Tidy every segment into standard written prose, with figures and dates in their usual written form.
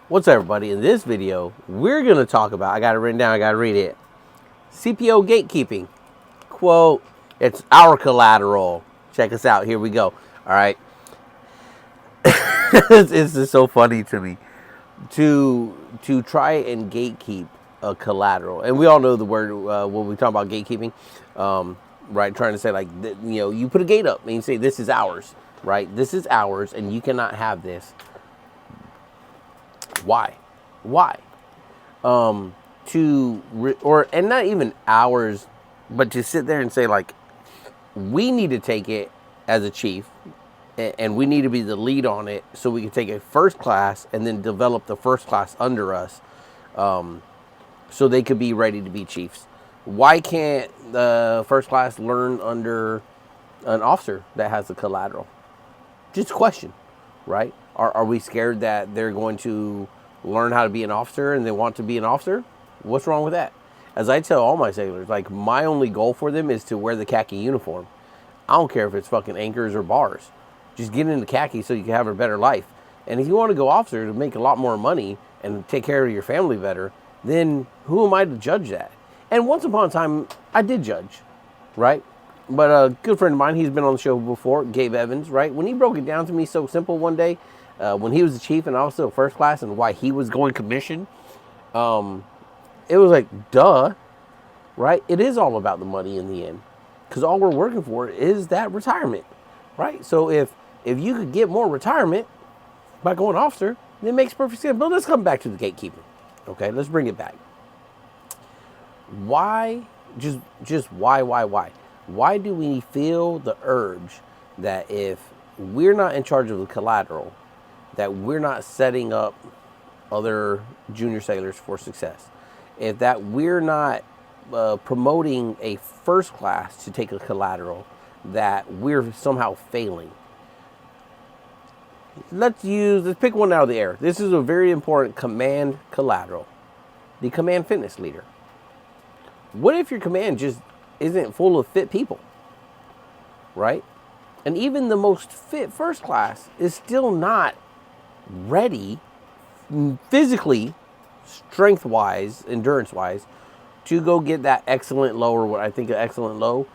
What's up, everybody? In this video, we're going to talk about, I got it written down, I got to read it. CPO gatekeeping. Quote, it's our collateral. Check us out. Here we go. All right. It's just so funny to me to try and gatekeep a collateral. And we all know the word when we talk about gatekeeping, right? Trying to say, like, you put a gate up and you say, this is ours, right? This is ours and you cannot have this. Why? Why? And not even ours, but to sit there and say, like, we need to take it as a chief and we need to be the lead on it so we can take a first class and then develop the first class under us, so they could be ready to be chiefs. Why can't the first class learn under an officer that has the collateral? Just a question, right? Are we scared that they're going to learn how to be an officer and they want to be an officer? What's wrong with that? As I tell all my sailors, like, my only goal for them is to wear the khaki uniform. I don't care if it's fucking anchors or bars. Just get into khaki so you can have a better life. And if you want to go officer to make a lot more money and take care of your family better, then who am I to judge that? And once upon a time, I did judge, right? But a good friend of mine, he's been on the show before, Gabe Evans, right? When he broke it down to me so simple one day, when he was the chief and also first class and why he was going commission, it was like, duh, right? It is all about the money in the end, because all we're working for is that retirement, right? So if you could get more retirement by going officer, then it makes perfect sense. But let's come back to the gatekeeping, okay? Let's bring it back. Why, just why? Why do we feel the urge that if we're not in charge of the collateral, that we're not setting up other junior sailors for success? If that we're not promoting a first class to take a collateral, that we're somehow failing. Let's pick one out of the air. This is a very important command collateral. The command fitness leader. What if your command just isn't full of fit people, right? And even the most fit first class is still not ready physically, strength-wise, endurance-wise, to go get that excellent low, or what I think of excellent low.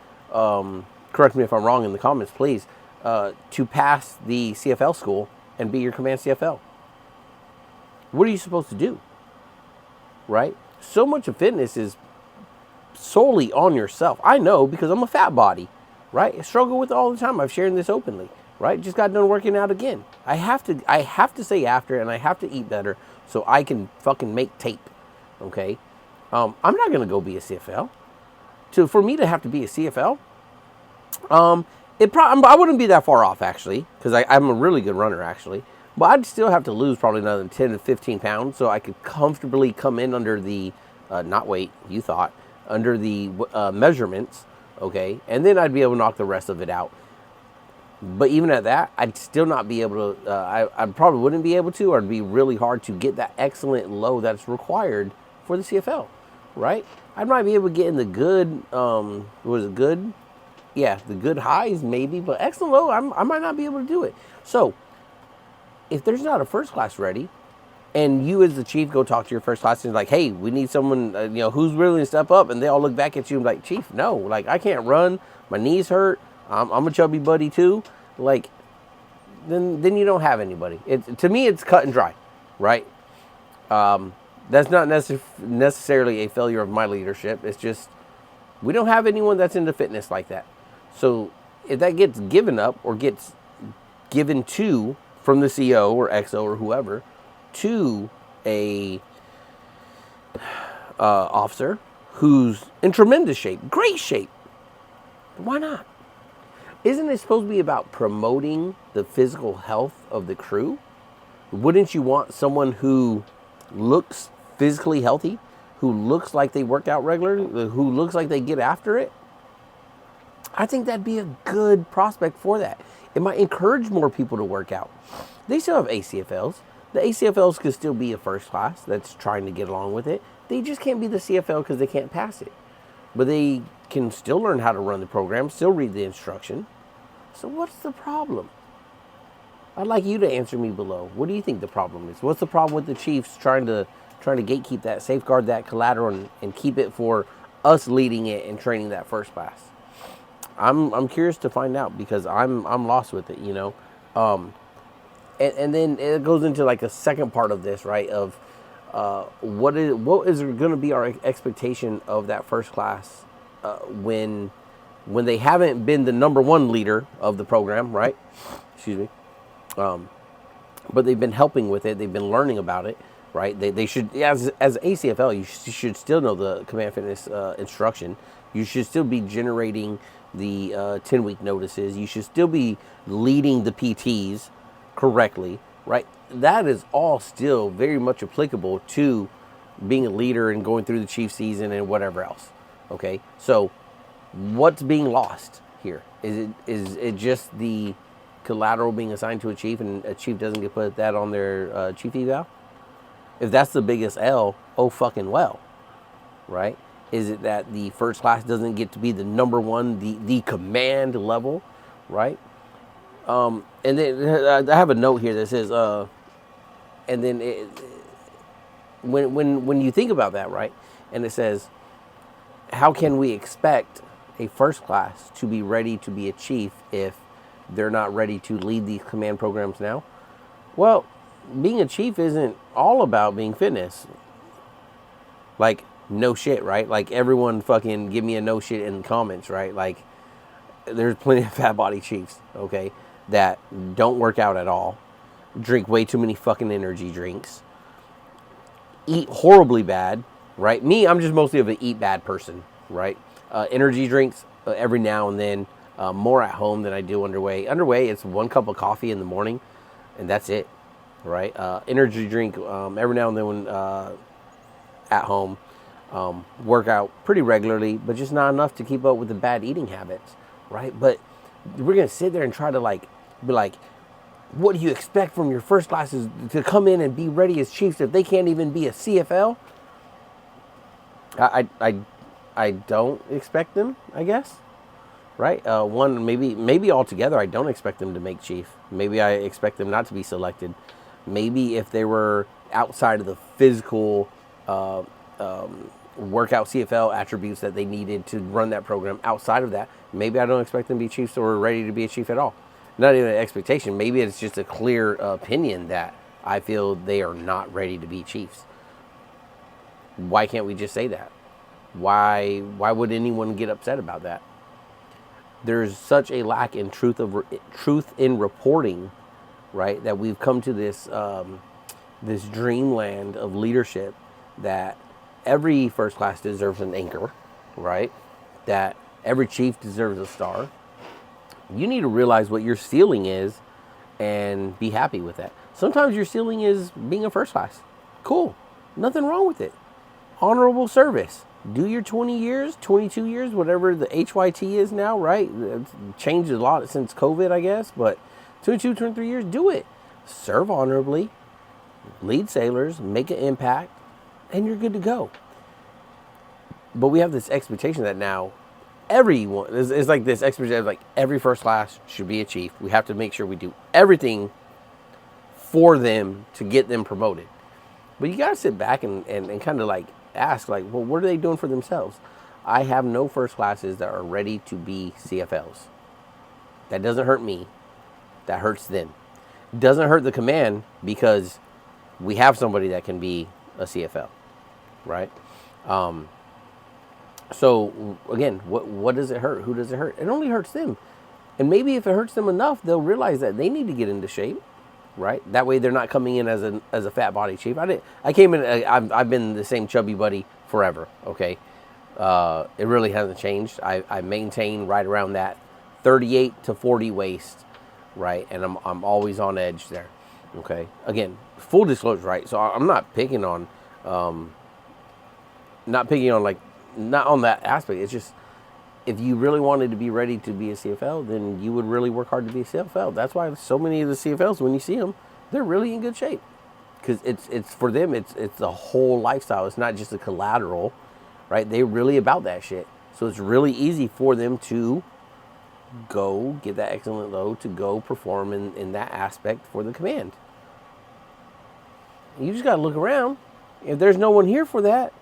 Correct me if I'm wrong in the comments, please. To pass the CFL school and be your command CFL. What are you supposed to do, right? So much of fitness is solely on yourself. I know, because I'm a fat body, right? I struggle with it all the time. I've shared this openly, right? Just got done working out again. I have to say after, and I have to eat better so I can fucking make tape, okay? I'm not going to go be a CFL. For me to have to be a CFL, I wouldn't be that far off, actually, because I'm a really good runner, actually. But I'd still have to lose probably another 10 to 15 pounds so I could comfortably come in under the, not weight, you thought, under the measurements, okay? And then I'd be able to knock the rest of it out. But even at that, I'd still not be able to, I probably wouldn't be able to, or it'd be really hard to get that excellent low that's required for the CFL, right? I might be able to get in the good, good? Yeah, the good highs maybe, but excellent low, I might not be able to do it. So if there's not a first class ready, and you as the chief go talk to your first class and like, hey, we need someone, who's willing to step up, and they all look back at you and be like, chief, no, like, I can't run, my knees hurt, I'm a chubby buddy too, like, then you don't have anybody. To me, it's cut and dry, right? That's not necessarily a failure of my leadership. It's just, we don't have anyone that's into fitness like that. So if that gets given up or gets given to from the CO or XO or whoever to a officer who's in tremendous shape, great shape, why not? Isn't it supposed to be about promoting the physical health of the crew? Wouldn't you want someone who looks physically healthy, who looks like they work out regularly, who looks like they get after it? I think that'd be a good prospect for that. It might encourage more people to work out. They still have ACFLs. The ACFLs could still be a first class that's trying to get along with it. They just can't be the CFL because they can't pass it. But they can still learn how to run the program, still read the instruction. So what's the problem? I'd like you to answer me below. What do you think the problem is? What's the problem with the Chiefs trying to gatekeep that, safeguard that collateral, and keep it for us leading it and training that first class? I'm curious to find out because I'm lost with it, you know. And then it goes into like a second part of this, right? Of what is going to be our expectation of that first class when they haven't been the number one leader of the program, right? Excuse me. But they've been helping with it. They've been learning about it, right? They should, as ACFL, you should still know the command fitness instruction. You should still be generating the 10-week notices. You should still be leading the PTs correctly, right? That is all still very much applicable to being a leader and going through the chief season and whatever else. Okay, so what's being lost here? Is it just the collateral being assigned to a chief and a chief doesn't get put that on their chief eval? If that's the biggest L, oh fucking well, right? Is it that the first class doesn't get to be the number one, the command level, right? And then I have a note here that says, and then when you think about that, right? And it says, how can we expect a first class to be ready to be a chief if they're not ready to lead these command programs now? Well, being a chief isn't all about being fitness. Like, no shit, right? Like, everyone fucking give me a no shit in the comments, right? Like, there's plenty of fat body chiefs, okay, that don't work out at all, drink way too many fucking energy drinks, eat horribly bad, right? Me, I'm just mostly of an eat bad person, right? Energy drinks every now and then, more at home than I do underway. Underway, it's 1 cup of coffee in the morning, and that's it, right? Energy drink every now and then when at home. Work out pretty regularly, but just not enough to keep up with the bad eating habits, right? But we're gonna sit there and try to be like, what do you expect from your first classes to come in and be ready as chiefs if they can't even be a CFL? I don't expect them, I guess, right? One, maybe altogether I don't expect them to make chief. Maybe I expect them not to be selected. Maybe if they were outside of the physical workout CFL attributes that they needed to run that program, outside of that, maybe I don't expect them to be chiefs or ready to be a chief at all. Not even an expectation. Maybe it's just a clear opinion that I feel they are not ready to be chiefs. Why can't we just say that? Why would anyone get upset about that? There's such a lack in truth in reporting, right? That we've come to this this dreamland of leadership that every first class deserves an anchor, right? That every chief deserves a star. You need to realize what your ceiling is and be happy with that. Sometimes your ceiling is being a first class. Cool. Nothing wrong with it. Honorable service. Do your 20 years, 22 years, whatever the HYT is now, right? It's changed a lot since COVID, I guess, but 22, 23 years, do it. Serve honorably, lead sailors, make an impact, and you're good to go. But we have this expectation that now everyone, it's like this expectation of like every first class should be a chief. We have to make sure we do everything for them to get them promoted. But you got to sit back and kind of like ask, like, well, what are they doing for themselves? I have no first classes that are ready to be CFLs. That doesn't hurt me. That hurts them. It doesn't hurt the command because we have somebody that can be a CFL, right? So again, what does it hurt? Who does it hurt? It only hurts them. And maybe if it hurts them enough, they'll realize that they need to get into shape, right? That way they're not coming in as a fat body chief. I came in, I've been the same chubby buddy forever, okay? It really hasn't changed. I maintain right around that 38 to 40 waist, right? And I'm always on edge there, okay? Again, full disclosure, right? So I'm not picking on like, not on that aspect. It's just, if you really wanted to be ready to be a CFL, then you would really work hard to be a CFL. That's why so many of the CFLs, when you see them, they're really in good shape. Because it's for them, it's a whole lifestyle. It's not just a collateral, right? They're really about that shit. So it's really easy for them to go get that excellent load to go perform in that aspect for the command. You just got to look around. If there's no one here for that,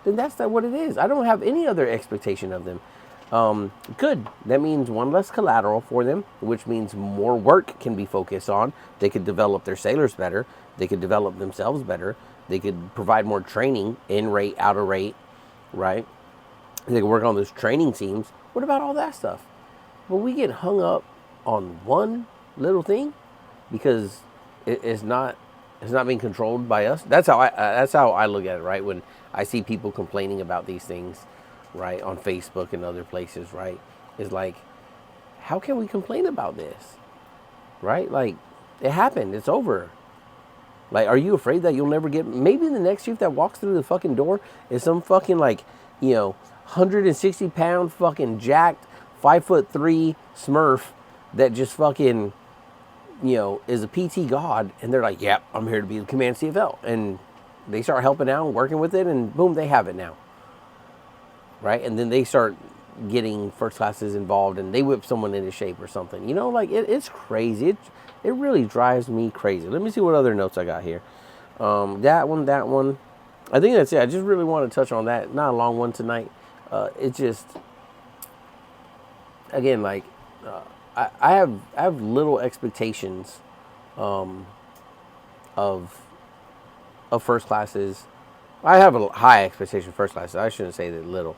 then that's not what it is. I don't have any other expectation of them. Good. That means one less collateral for them, which means more work can be focused on. They could develop their sailors better. They could develop themselves better. They could provide more training, in rate, out of rate, right? They could work on those training teams. What about all that stuff? Well, we get hung up on one little thing because it's not being controlled by us. That's how I look at it, right? When I see people complaining about these things, right, on Facebook and other places, right? It's like, how can we complain about this, right? Like, it happened. It's over. Like, are you afraid that you'll never get? Maybe the next chief that walks through the fucking door is some fucking 160-pound fucking jacked 5'3" Smurf that just fucking is a PT god, and they're like, yep, I'm here to be the command CFL, and they start helping out and working with it, and boom, they have it now, right? And then they start getting first classes involved, and they whip someone into shape or something. It's crazy. It really drives me crazy. Let me see what other notes I got here. That one. I think that's it. I just really want to touch on that. Not a long one tonight. It just, again, I have little expectations of first classes. I have a high expectation of first classes. I shouldn't say that little.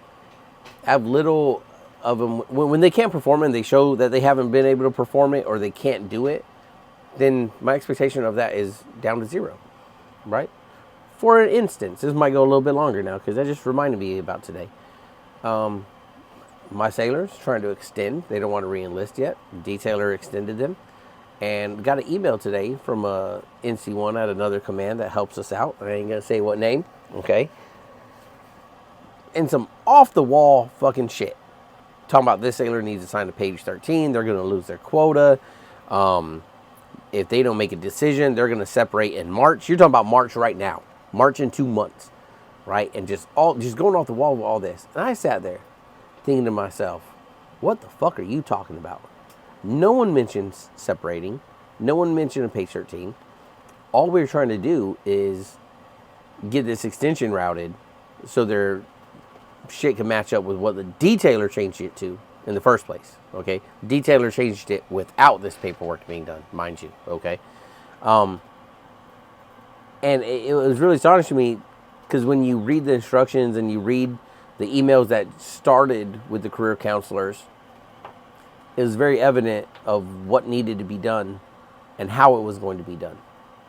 I have little of them when they can't perform and they show that they haven't been able to perform it or they can't do it. Then my expectation of that is down to zero, right? For instance, this might go a little bit longer now because that just reminded me about today. My sailors trying to extend. They don't want to re-enlist yet. Detailer extended them. And got an email today from a NC1 at another command that helps us out. I ain't going to say what name, okay? And some off-the-wall fucking shit. Talking about this sailor needs to sign to page 13. They're going to lose their quota. If they don't make a decision, they're going to separate in March. You're talking about March right now. March in 2 months, right? And just going off the wall with all this. And I sat there thinking to myself, what the fuck are you talking about? No one mentions separating. No one mentioned a page 13. All we're trying to do is get this extension routed so their shit can match up with what the detailer changed it to in the first place, okay? Detailer changed it without this paperwork being done, mind you, okay? And it was really astonishing to me because when you read the instructions and you read the emails that started with the career counselors, it was very evident of what needed to be done and how it was going to be done,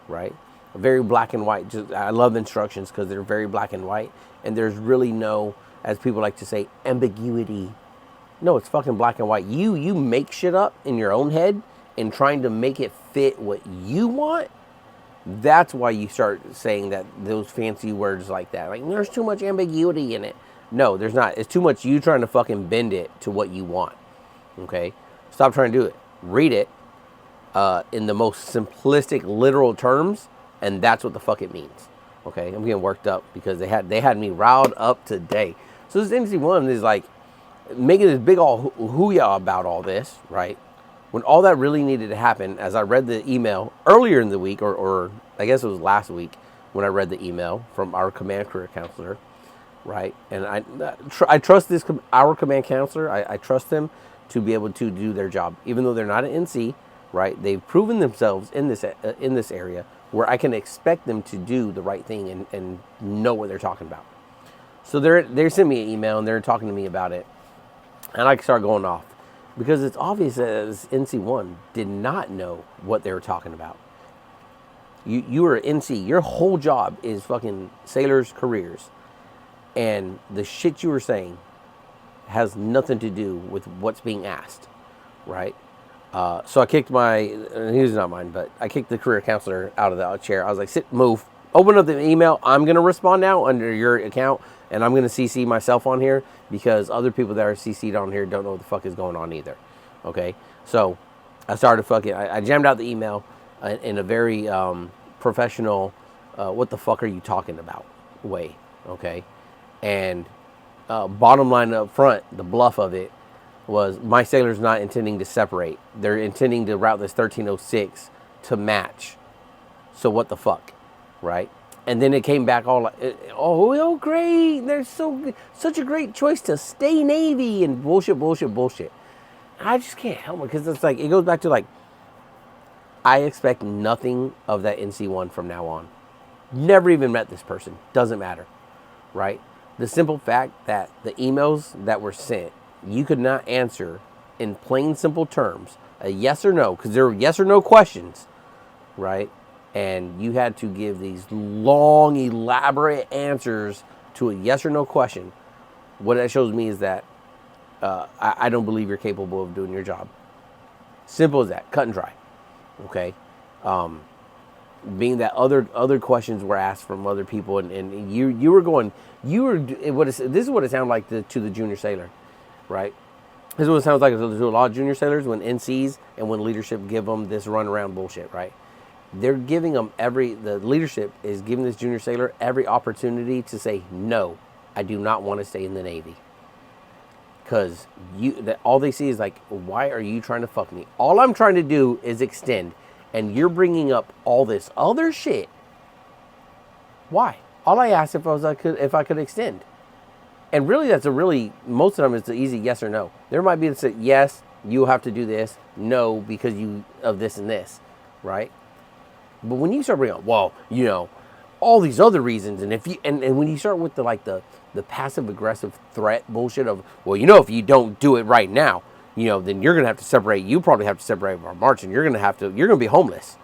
right? Very black and white. I love instructions because they're very black and white, and there's really no, as people like to say, ambiguity. No, it's fucking black and white. You make shit up in your own head and trying to make it fit what you want. That's why you start saying that those fancy words like that. Like, there's too much ambiguity in it. No, there's not. It's too much you trying to fucking bend it to what you want. Okay? Stop trying to do it. Read it in the most simplistic, literal terms, and that's what the fuck it means. Okay? I'm getting worked up because they had me riled up today. So this NC1 is like making this big all hoo-yah about all this, right? When all that really needed to happen, as I read the email earlier in the week, or I guess it was last week when I read the email from our command career counselor, right? And I trust our command counselor. I trust them to be able to do their job, even though they're not an NC, right? They've proven themselves in this area where I can expect them to do the right thing and know what they're talking about. So they sent me an email and they're talking to me about it, and I start going off. Because it's obvious that NC1 did not know what they were talking about. You were an NC. Your whole job is fucking sailors' careers. And the shit you were saying has nothing to do with what's being asked, right? So I kicked he was not mine, but I kicked the career counselor out of the chair. I was like, sit, move. Open up the email. I'm going to respond now under your account. And I'm going to CC myself on here because other people that are CC'd on here don't know what the fuck is going on either. Okay? So I started I jammed out the email in a very professional, what the fuck are you talking about way. Okay? And bottom line up front, the bluff of it, was my sailor's not intending to separate. They're intending to route this 1306 to match. So what the fuck, right? And then it came back all like, oh, great. There's such a great choice to stay Navy and bullshit. I just can't help it because it's like, it goes back to like, I expect nothing of that NC1 from now on. Never even met this person. Doesn't matter, right? The simple fact that the emails that were sent, you could not answer in plain, simple terms, a yes or no, because there were yes or no questions, right? And you had to give these long, elaborate answers to a yes or no question. What that shows me is that I don't believe you're capable of doing your job. Simple as that, cut and dry. Okay, being that other questions were asked from other people, and you were going, this is what it sounded like to the junior sailor, right? This is what it sounds like to a lot of junior sailors when NCs and when leadership give them this runaround bullshit, right? They're giving them the leadership is giving this junior sailor every opportunity to say, no, I do not want to stay in the Navy. Because all they see is like, why are you trying to fuck me? All I'm trying to do is extend. And you're bringing up all this other shit. Why? All I asked if I could extend. And really, most of them it's the easy yes or no. There might be to say, yes, you have to do this. No, because of this and this, right? But when you start bringing up, well, all these other reasons, and if you and when you start with the passive aggressive threat bullshit of, well, if you don't do it right now, then you're gonna have to separate. You probably have to separate from our march, and you're gonna be homeless.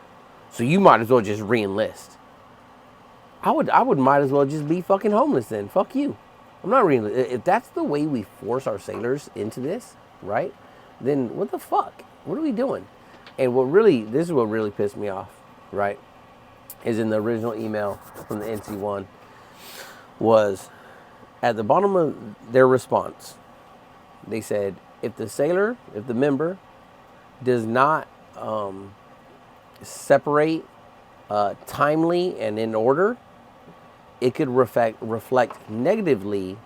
So you might as well just re-enlist. I would might as well just be fucking homeless then. Fuck you. I'm not re-enlist. If that's the way we force our sailors into this, right? Then what the fuck? What are we doing? And this is what really pissed me off, right? Is in the original email from the NC1 was at the bottom of their response, they said, if the member does not separate timely and in order, it could reflect negatively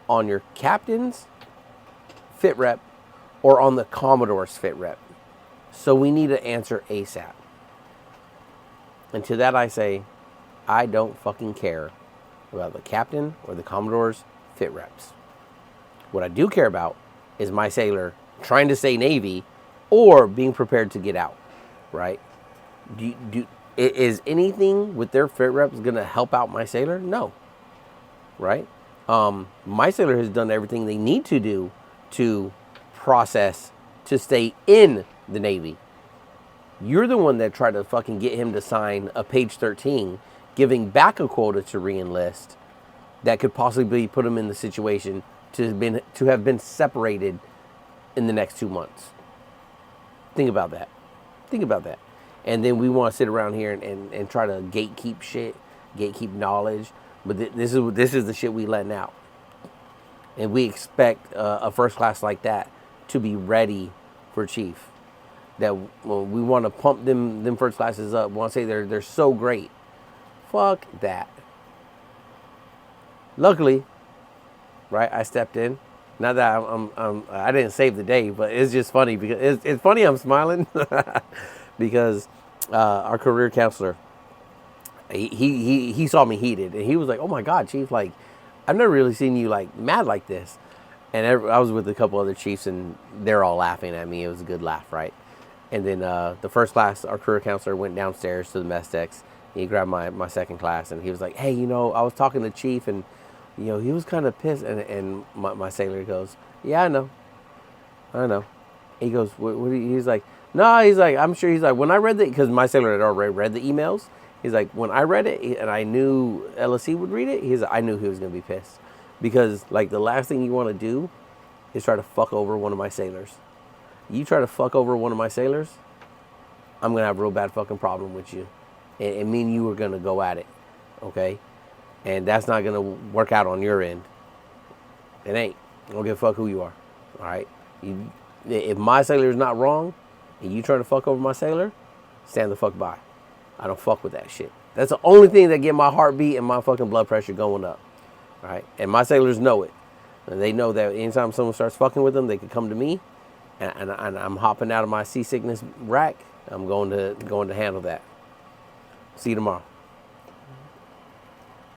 on your captain's fit rep or on the Commodore's fit rep. So we need to answer ASAP. And to that I say, I don't fucking care about the captain or the Commodore's fit reps. What I do care about is my sailor trying to stay Navy or being prepared to get out, right? Is anything with their fit reps going to help out my sailor? No, right? My sailor has done everything they need to do to process to stay in the Navy. You're the one that tried to fucking get him to sign a page 13, giving back a quota to re-enlist that could possibly put him in the situation to have been separated in the next 2 months. Think about that. And then we want to sit around here and try to gatekeep shit, gatekeep knowledge. But this is the shit we letting out. And we expect a first class like that to be ready for chief. That we want to pump them first classes up. We want to say they're so great. Fuck that. Luckily, right, I stepped in. Not that I didn't save the day, but it's just funny because it's funny I'm smiling because our career counselor, he saw me heated and he was like, "Oh my God, chief! Like, I've never really seen you like mad like this." And I was with a couple other chiefs and they're all laughing at me. It was a good laugh, right? And then the first class, our career counselor went downstairs to the mess decks. He grabbed my second class and he was like, "Hey, I was talking to chief and he was kind of pissed." And my sailor goes, "Yeah, I know." He goes, what he's like, "No," he's like, "I'm sure." He's like, "When I read because my sailor had already read the emails. He's like, when I read it and I knew LSE would read it, I knew he was going to be pissed. Because like the last thing you want to do is try to fuck over one of my sailors. You try to fuck over one of my sailors, I'm going to have a real bad fucking problem with you. And me and you are going to go at it, okay? And that's not going to work out on your end. It ain't. I don't give a fuck who you are, all right? If my sailor is not wrong and you trying to fuck over my sailor, stand the fuck by. I don't fuck with that shit. That's the only thing that get my heartbeat and my fucking blood pressure going up, all right? And my sailors know it. And they know that anytime someone starts fucking with them, they can come to me, and I'm hopping out of my seasickness rack. I'm going to handle that. See you tomorrow.